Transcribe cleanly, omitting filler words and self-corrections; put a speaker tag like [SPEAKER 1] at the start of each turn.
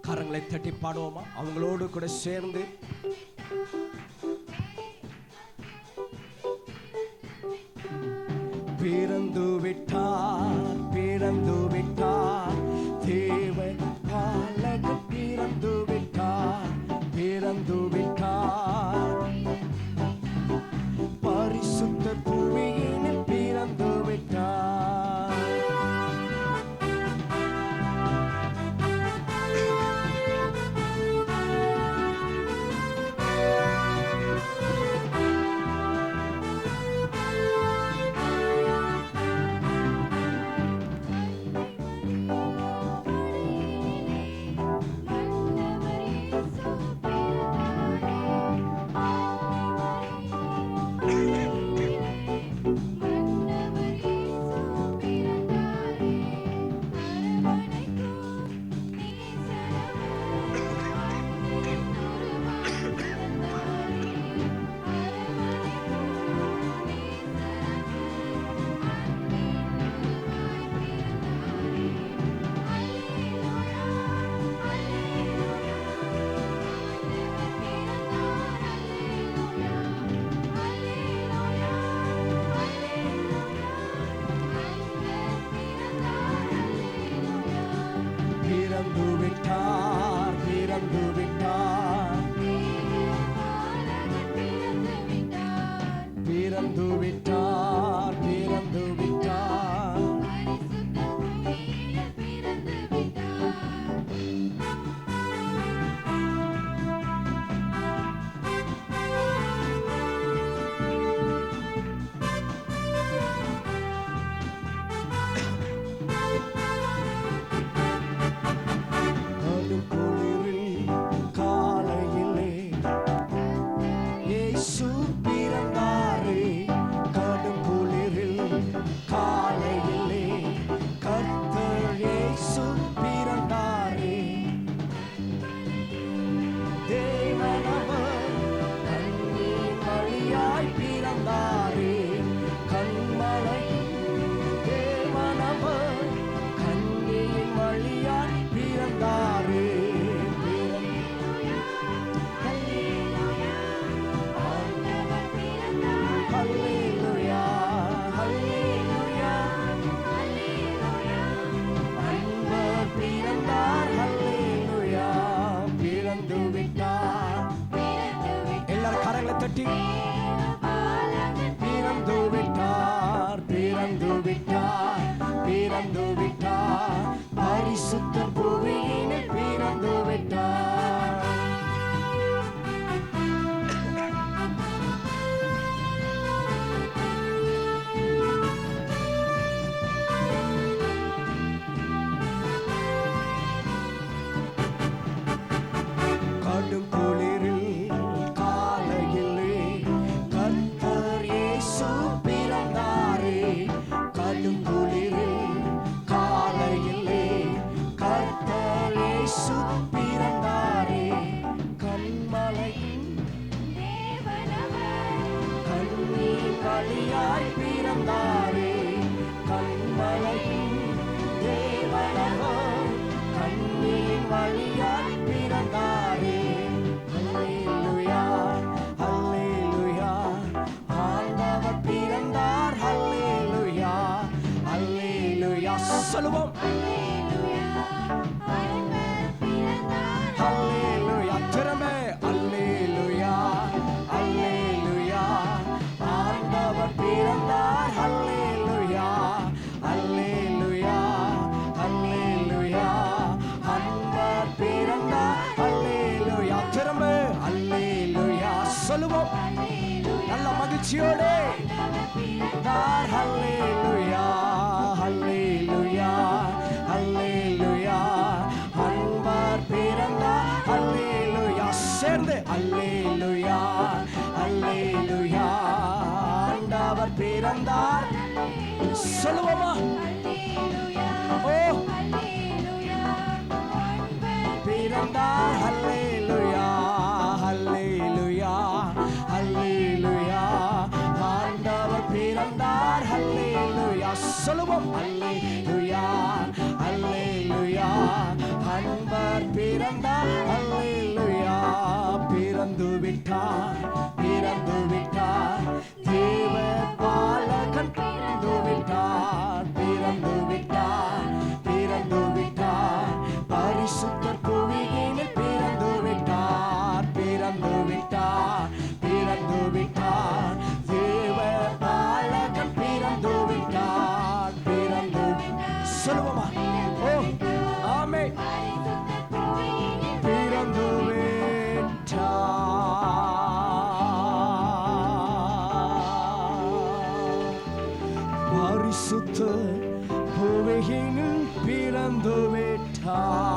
[SPEAKER 1] கரங்களை தட்டி பாடுவோமா அவங்களோடு கூட சேர்ந்து? பிறந்து விட்டார், பிறந்து விட்டார், தேவ பாலகன் பிறந்து விட்டார், பிறந்து விட்டார், பரிசுத்த பூமியினில் பிறந்து விட்டார். பிறந்து விட்டார், பிறந்து விட்டார், பிறந்து விட்டார், பரிசுத்த பூமியினில் பிறந்து விட்டார். கடும் குளிரில் வழியாய் பிறந்தாரே, கண்மலையின் தேவனவர் கண்ணின் வழியாய் பிறந்தாரே. அல்லேலூயா, அல்லேலூயா, ஆண்டவர் பிறந்தார். அல்லேலூயா, அல்லேலூயா சொல்லுவோம். அல்லேலூயா திரும்ப அல்லேலூயா, அல்லேலூயா, ஆண்டவர் பிறந்தார். அல்லேலூயா, அல்லேலூயா, அல்லேலூயா, ஆண்டவர் பிறந்தார். அல்லேலூயா திரும்ப அல்லேலூயா சொல்லுவோம் நல்ல மகிழ்ச்சியோடு. அல்லேலூயா, அல்லேலூயா, அல்லேலூயா, ஆண்டவர் பிறந்தார். அல்லேலூயா சேர்ந்து அல்லேலூயா, அல்லேலூயா, ஆண்டவர் பிறந்தார் சொல்லுவோமா? ஓ பிறந்தார். அல்லேலூயா, அல்லேலூயா, அல்லேலூயா, ஆண்டவர் கண்வர் பிறந்தார் அல்லேலூயா பிறந்து விட்டார் பிறந்து விட்டார் தேவ பாலகன் பிறந்து விட்டார் பிறந்து விட்டார் பிறந்து விட்டார் பரிசுத்தர் புவியினில் பிறந்து விட்டார் பிறந்து விட்டார் பிறந்து விட்டார் தேவ பாலகன் பிறந்து விட்டார் பிறந்து சொல்லுவோமா ஓ ஆமே பிறந்து விட்டார் பரிசுத்தர் புவியினில் பிறந்து விட்டார்